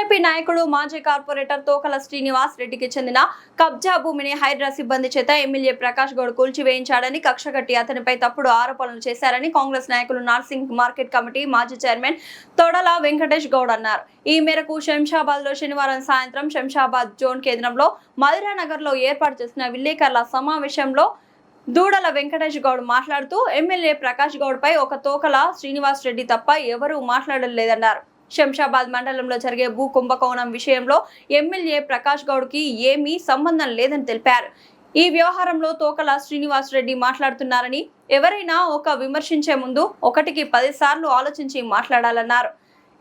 BJP నాయకుడు మాజీ corporator తోకల శ్రీనివాస్ రెడ్డికి చెందిన కబ్జా భూమిని హైడ్రా సిబ్బంది చేత ఎమ్మెల్యే ప్రకాష్ గౌడ్ కూల్చివేయించాడని కక్షగట్టి అతనిపై తప్పుడు ఆరోపణలు చేశారని కాంగ్రెస్ నాయకులు నార్సింగ్ మార్కెట్ కమిటీ మాజీ చైర్మన్ తొడల వెంకటేష్ గౌడ్ అన్నారు. ఈ మేరకు శంషాబాద్ లో శనివారం సాయంత్రం శంషాబాద్ జోన్ కేంద్రంలో మధురానగర్ లో ఏర్పాటు చేసిన విలేకరుల సమావేశంలో దూడల వెంకటేష్ గౌడ్ మాట్లాడుతూ ఎమ్మెల్యే ప్రకాష్ గౌడ్ పై ఒక తోకల శ్రీనివాస్ రెడ్డి తప్ప ఎవరూ మాట్లాడలేదన్నారు. శంషాబాద్ మండలంలో జరిగే భూ కుంభకోణం విషయంలో ఎమ్మెల్యే ప్రకాష్ గౌడ్ కి ఏమీ సంబంధం లేదని తెలిపారు. ఈ వ్యవహారంలో తోకల శ్రీనివాస్ రెడ్డి మాట్లాడుతున్నారని, ఎవరైనా ఒక విమర్శించే ముందు 1కి 10 సార్లు ఆలోచించి మాట్లాడాలన్నారు.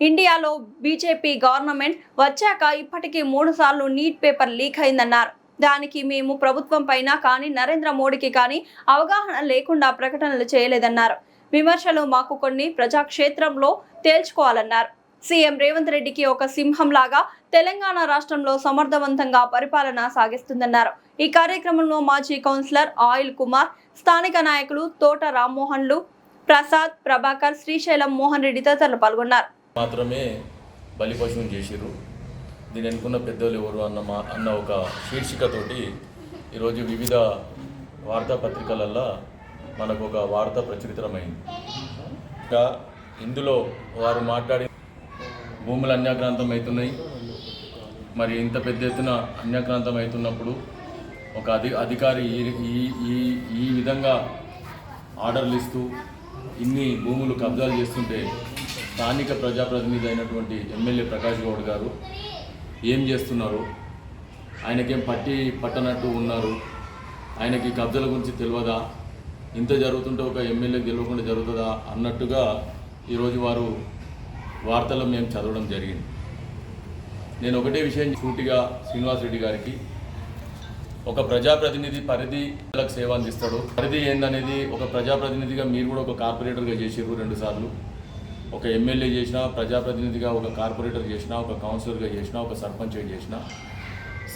ఇండియాలో బీజేపీ గవర్నమెంట్ వచ్చాక ఇప్పటికీ 3 సార్లు నీట్ పేపర్ లీక్ అయిందన్నారు. దానికి మేము ప్రభుత్వం పైన కానీ నరేంద్ర మోడీకి కానీ అవగాహన లేకుండా ప్రకటనలు చేయలేదన్నారు. విమర్శలు మాకు కొన్ని ప్రజాక్షేత్రంలో తేల్చుకోవాలన్నారు. సీఎం రేవంత్ రెడ్డికి ఒక సింహంలాగా తెలంగాణ రాష్ట్రంలో సమర్థవంతంగా పరిపాలన సాగిస్తుందన్నారు. ఈ కార్యక్రమంలో మాజీ కౌన్సిలర్ ఆయిల్ కుమార్, స్థానిక నాయకులు తోట రామ్మోహన్లు, ప్రసాద్, ప్రభాకర్, శ్రీశైలం మోహన్ రెడ్డి తదితరులు పాల్గొన్నారు. మాత్రమే బలిపశువుని చేసిరు. దీని అనుకున్న పెద్దలు ఎవరు అన్న ఒక శీర్షికతోటి ఈరోజు వివిధ వార్తాపత్రికలల్లో మనకు ఒక వార్త ప్రచురితమైంది. ఇంకా ఇందులో వారు మాట్లాడి భూములు అన్యాక్రాంతం అవుతున్నాయి. మరి ఇంత పెద్ద ఎత్తున అన్యాక్రాంతం అవుతున్నప్పుడు ఒక అధికారి ఈ విధంగా ఆర్డర్లు ఇస్తూ ఇన్ని భూములు కబ్జాలు చేస్తుంటే స్థానిక ప్రజాప్రతినిధి అయినటువంటి ఎమ్మెల్యే ప్రకాష్ గౌడ్ గారు ఏం చేస్తున్నారు? ఆయనకేం పట్టనట్టు ఉన్నారు? ఆయనకి కబ్జాల గురించి తెలియదా? ఇంత జరుగుతుంటే ఒక ఎమ్మెల్యేకి తెలియకుండా జరుగుతుందా అన్నట్టుగా ఈరోజు వారు వార్తల్లో మేము చదవడం జరిగింది. నేను ఒకటే విషయం సూటిగా శ్రీనివాస్ రెడ్డి గారికి, ఒక ప్రజాప్రతినిధి పరిధిలకు సేవ అందిస్తాడు. పరిధి ఏందనేది ఒక ప్రజాప్రతినిధిగా మీరు కూడా ఒక కార్పొరేటర్గా చేసారు 2 సార్లు. ఒక ఎమ్మెల్యే చేసినా, ప్రజాప్రతినిధిగా ఒక కార్పొరేటర్ చేసినా, ఒక కౌన్సిలర్గా చేసినా, ఒక సర్పంచ్గా చేసినా,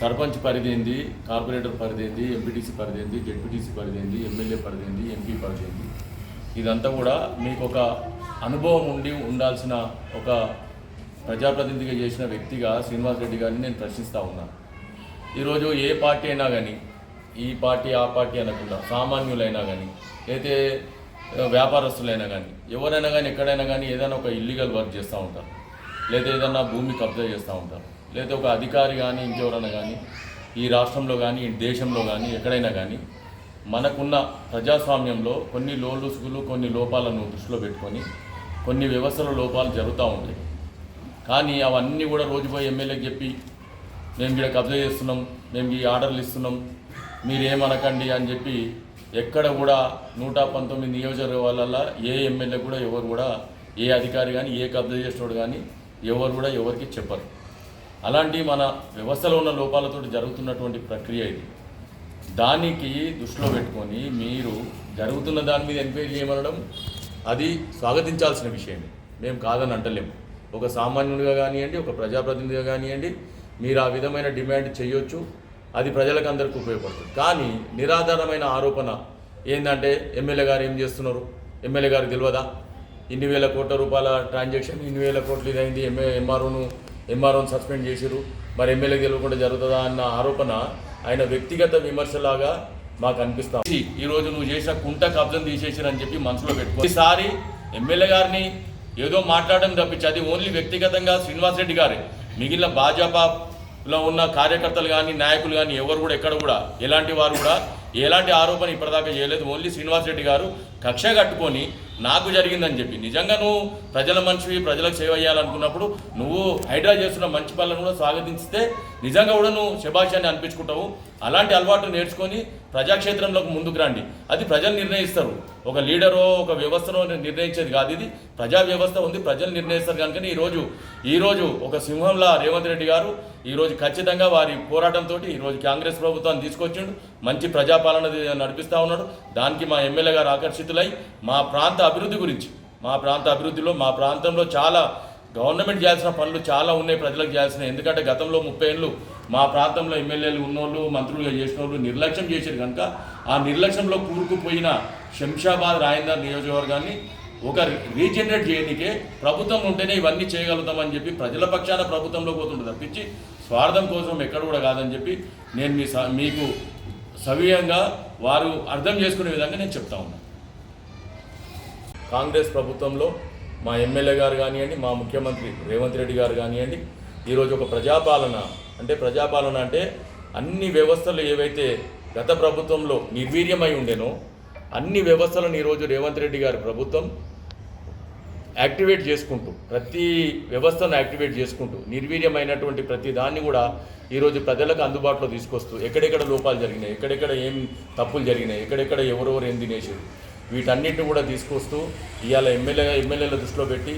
సర్పంచ్ పరిధి ఏంది, కార్పొరేటర్ పరిధి ఏంది, ఎంపీటీసీ పరిధి ఏంది, జెడ్పీటీసీ పరిధి ఏంది, ఎమ్మెల్యే పరిధి ఏంది, ఎంపీ పరిధి ఏంది, ఇదంతా కూడా మీకు ఒక అనుభవం ఉండాల్సిన ఒక ప్రజాప్రతినిధిగా చేసిన వ్యక్తిగా శ్రీనివాస్ రెడ్డి గారిని నేను ప్రశ్నిస్తూ ఉన్నాను. ఈరోజు ఏ పార్టీ అయినా కానీ, ఈ పార్టీ ఆ పార్టీ అనకుండా సామాన్యులైనా కానీ, అయితే వ్యాపారస్తులైనా కానీ, ఎవరైనా కానీ ఎక్కడైనా కానీ ఏదైనా ఒక ఇల్లీగల్ వర్క్ చేస్తూ ఉంటారు, లేదా ఏదైనా భూమి కబ్జా చేస్తూ ఉంటారు, లేదా ఒక అధికారి కానీ ఇంకెవరైనా కానీ ఈ రాష్ట్రంలో కానీ ఈ దేశంలో కానీ ఎక్కడైనా కానీ మనకున్న ప్రజాస్వామ్యంలో కొన్ని లోలుసుగులు, కొన్ని లోపాలను దృష్టిలో పెట్టుకొని కొన్ని వ్యవస్థల లోపాలు జరుగుతూ ఉంటాయి. కానీ అవన్నీ కూడా రోజుపోయి ఎమ్మెల్యేకి చెప్పి మేము ఇక్కడ కబ్జా చేస్తున్నాం, మేము ఈ ఆర్డర్లు ఇస్తున్నాం, మీరేమనకండి అని చెప్పి ఎక్కడ కూడా 119 నియోజకవర్గాలలో ఏ ఎమ్మెల్యే కూడా ఎవరు కూడా, ఏ అధికారి కానీ, ఏ కబ్జా చేసినోడు కానీ ఎవరు కూడా ఎవరికి చెప్పరు. అలాంటి మన వ్యవస్థలో ఉన్న లోపాలతో జరుగుతున్నటువంటి ప్రక్రియ ఇది. దానికి దృష్టిలో పెట్టుకొని మీరు జరుగుతున్న దాని మీద ఎంక్వైరీ చేయమనడం అది స్వాగతించాల్సిన విషయమే, మేము కాదని అంటలేము. ఒక సామాన్యుడిగా కానివ్వండి, ఒక ప్రజాప్రతినిధిగా కానివ్వండి, మీరు ఆ విధమైన డిమాండ్ చేయొచ్చు, అది ప్రజలకు అందరికీ ఉపయోగపడుతుంది. కానీ నిరాధారమైన ఆరోపణ ఏంటంటే ఎమ్మెల్యే గారు ఏం చేస్తున్నారు, ఎమ్మెల్యే గారికి తెలియదా, ఇన్ని వేల కోట్ల రూపాయల ట్రాన్సాక్షన్, ఇన్ని వేల కోట్లు ఇదైంది, ఎంఆర్ఓను సస్పెండ్ చేసిరు, మరి ఎమ్మెల్యేకి తెలియకుండా జరుగుతుందా అన్న ఆరోపణ ఆయన వ్యక్తిగత విమర్శలాగా మాకు అనిపిస్తాం. ఈరోజు నువ్వు చేసిన కుంట కబ్జం తీసేసిరని చెప్పి మనసులో పెట్టుకో. ఈసారి ఎమ్మెల్యే గారిని ఏదో మాట్లాడడం తప్పించి అది ఓన్లీ వ్యక్తిగతంగా శ్రీనివాస్ రెడ్డి గారే, మిగిలిన భాజపాలో ఉన్న కార్యకర్తలు కానీ నాయకులు కానీ ఎవరు కూడా ఎక్కడ కూడా ఎలాంటి వారు కూడా ఎలాంటి ఆరోపణ ఇప్పటిదాకా చేయలేదు. ఓన్లీ శ్రీనివాస్ రెడ్డి గారు కక్ష కట్టుకొని నాకు జరిగిందని చెప్పి, నిజంగా నువ్వు ప్రజల మనిషివి, ప్రజలకు సేవ చేయాలనుకున్నప్పుడు నువ్వు హైడ్రా చేస్తున్న మంచి పనులను కూడా స్వాగతిస్తే నిజంగా కూడా నువ్వు శభాషాన్ని అనిపించుకుంటావు. అలాంటి అలవాటు నేర్చుకొని ప్రజాక్షేత్రంలోకి ముందుకు రండి. అది ప్రజలు నిర్ణయిస్తారు, ఒక లీడరో ఒక వ్యవస్థలో నిర్ణయించేది కాదు. ఇది ప్రజా వ్యవస్థ ఉంది, ప్రజలు నిర్ణయిస్తారు. కనుక ఈరోజు ఒక సింహంలా రేవంత్ రెడ్డి గారు ఈరోజు ఖచ్చితంగా వారి పోరాటంతో ఈరోజు కాంగ్రెస్ ప్రభుత్వాన్ని తీసుకొచ్చిండు, మంచి ప్రజాపాలన నడిపిస్తూ ఉన్నాడు. దానికి మా ఎమ్మెల్యే గారు ఆకర్షితులై మా ప్రాంత అభివృద్ధి గురించి, మా ప్రాంత అభివృద్ధిలో మా ప్రాంతంలో చాలా గవర్నమెంట్ చేయాల్సిన పనులు చాలా ఉన్నాయి, ప్రజలకు చేయాల్సిన. ఎందుకంటే గతంలో 30 ఏళ్ళు మా ప్రాంతంలో ఎమ్మెల్యేలు ఉన్నోళ్ళు, మంత్రులుగా చేసిన వాళ్ళు నిర్లక్ష్యం చేశారు. కనుక ఆ నిర్లక్ష్యంలో కూరుకుపోయిన శంషాబాద్ రాయందర్ నియోజకవర్గాన్ని ఒక రీజనరేట్ చేయడానికే ప్రభుత్వం ఉంటేనే ఇవన్నీ చేయగలుగుతామని చెప్పి ప్రజల పక్షాన ప్రభుత్వంలో పోతుంటుంది తప్పించి స్వార్థం కోసం ఎక్కడ కూడా కాదని చెప్పి నేను మీకు సవ్యంగా వారు అర్థం చేసుకునే విధంగా నేను చెప్తా ఉన్నాను. కాంగ్రెస్ ప్రభుత్వంలో మా ఎమ్మెల్యే గారు కానివ్వండి, మా ముఖ్యమంత్రి రేవంత్ రెడ్డి గారు కానివ్వండి, ఈరోజు ఒక ప్రజాపాలన అంటే అన్ని వ్యవస్థలు ఏవైతే గత ప్రభుత్వంలో నిర్వీర్యమై ఉండేనో అన్ని వ్యవస్థలను ఈరోజు రేవంత్ రెడ్డి గారి ప్రభుత్వం యాక్టివేట్ చేసుకుంటూ ప్రతి వ్యవస్థను యాక్టివేట్ చేసుకుంటూ నిర్వీర్యమైనటువంటి ప్రతి దాన్ని కూడా ఈరోజు ప్రజలకు అందుబాటులో తీసుకొస్తూ ఎక్కడెక్కడ లోపాలు జరిగినాయి, ఎక్కడెక్కడ ఏం తప్పులు జరిగినాయి, ఎక్కడెక్కడ ఎవరెవరు ఏం తినేసారు వీటన్నిటిని కూడా తీసుకొస్తూ ఇవాళ ఎమ్మెల్యేల దృష్టిలో పెట్టి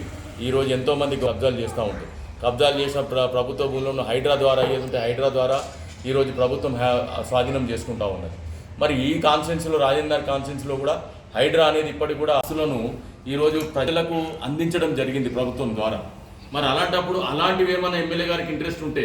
ఈరోజు ఎంతోమంది కబ్జాలు చేస్తూ ఉంటారు. కబ్జాలు చేసిన ప్రభుత్వ భూములను హైడ్రా ద్వారా ఏదంటే హైడ్రా ద్వారా ఈరోజు ప్రభుత్వం స్వాధీనం చేసుకుంటూ ఉన్నది. మరి ఈ కాన్స్టిట్యున్సీలో రాజేందర్ కాన్స్టిట్యున్సీలో కూడా హైడ్రా అనేది ఇప్పటికి కూడా ఆస్తులను ఈరోజు ప్రజలకు అందించడం జరిగింది ప్రభుత్వం ద్వారా. మరి అలాంటప్పుడు అలాంటివి ఏమైనా ఎమ్మెల్యే గారికి ఇంట్రెస్ట్ ఉంటే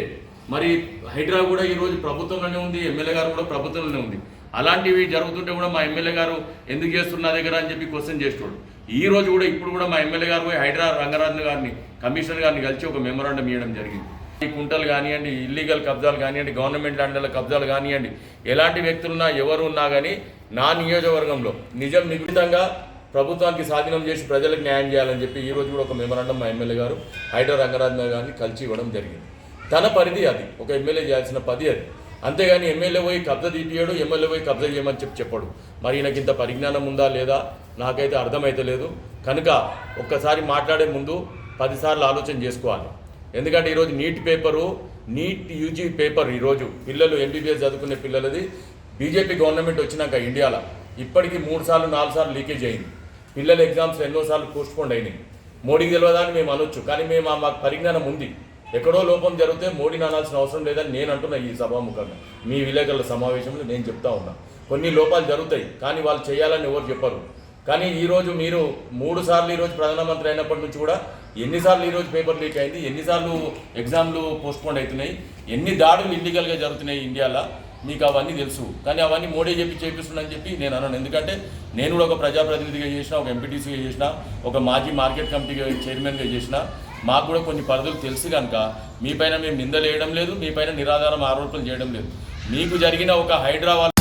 మరి హైడ్రా కూడా ఈరోజు ప్రభుత్వంలోనే ఉంది, ఎమ్మెల్యే గారు కూడా ప్రభుత్వంలోనే ఉంది. అలాంటివి జరుగుతుంటే కూడా మా ఎమ్మెల్యే గారు ఎందుకు చేస్తున్న దగ్గర అని చెప్పి క్వశ్చన్ చేసేవాడు. ఈ రోజు కూడా ఇప్పుడు కూడా మా ఎమ్మెల్యే గారు పోయి హైడ్రా రంగరాజన్ గారిని కమిషనర్ గారిని కలిసి ఒక మెమోరాండం ఇవ్వడం జరిగింది. ఈ కుంటలు కానివ్వండి, ఇల్లీగల్ కబ్జాలు కానివ్వండి, గవర్నమెంట్ ల్యాండ్ల కబ్జాలు కానివ్వండి, ఎలాంటి వ్యక్తులున్నా ఎవరు ఉన్నా కానీ నా నియోజకవర్గంలో నిజం నిగూఢంగా ప్రభుత్వానికి స్వాధీనం చేసి ప్రజలకు న్యాయం చేయాలని చెప్పి ఈ రోజు కూడా ఒక మెమోరాండం మా ఎమ్మెల్యే గారు హైడ్రా రంగరాజన్ గారిని కలిసి ఇవ్వడం జరిగింది. తన పరిధి అది, ఒక ఎమ్మెల్యే చేయాల్సిన పది అది. అంతేగాని ఎమ్మెల్యే పోయి కబ్జా తీపియాడు, ఎమ్మెల్యే పోయి కబ్జా చేయమని చెప్పాడు. మరి ఈయనకి ఇంత పరిజ్ఞానం ఉందా లేదా నాకైతే అర్థమైతే లేదు. కనుక ఒక్కసారి మాట్లాడే ముందు 10 సార్లు ఆలోచన చేసుకోవాలి. ఎందుకంటే ఈరోజు నీట్ యూజీ పేపర్ ఈరోజు పిల్లలు ఎంబీబీఎస్ చదువుకునే పిల్లలది బీజేపీ గవర్నమెంట్ వచ్చినాక ఇండియాలో ఇప్పటికీ 3 సార్లు 4 సార్లు లీకేజ్ అయింది. పిల్లల ఎగ్జామ్స్ ఎన్నోసార్లు పోస్ట్పోండ్ అయినాయి. మోడీకి తెలియదని మేము అనొచ్చు, కానీ మాకు పరిజ్ఞానం ఉంది. ఎక్కడో లోపం జరిగితే మోడీని అనాల్సిన అవసరం లేదని నేను అంటున్నా. ఈ సభాముఖంగా మీ విలేకరుల సమావేశంలో నేను చెప్తా ఉన్నా. కొన్ని లోపాలు జరుగుతాయి కానీ వాళ్ళు చేయాలని ఎవరు చెప్పరు. కానీ ఈరోజు మీరు 3 సార్లు ఈరోజు ప్రధానమంత్రి అయినప్పటి నుంచి కూడా ఎన్నిసార్లు ఈరోజు పేపర్ లీక్ అయింది, ఎన్నిసార్లు ఎగ్జామ్లు పోస్ట్పోండ్ అవుతున్నాయి, ఎన్ని దాడులు ఇల్లీగల్గా జరుగుతున్నాయి ఇండియాలో, మీకు అవన్నీ తెలుసు. కానీ అవన్నీ మోడీ చేపిస్తుందని చెప్పి నేను అన్నాను. ఎందుకంటే నేను కూడా ఒక ప్రజాప్రతినిధిగా చేసిన, ఒక ఎంపీటీసీగా చేసిన, ఒక మాజీ మార్కెట్ కమిటీ చైర్మన్గా చేసిన, మాకు కూడా కొన్ని పరిధులు తెలుసు. కనుక మీపైన మేము నిందలు వేయడం లేదు, మీపైన నిరాధారం ఆరోపణలు చేయడం లేదు. మీకు జరిగిన ఒక హైదరాబాద్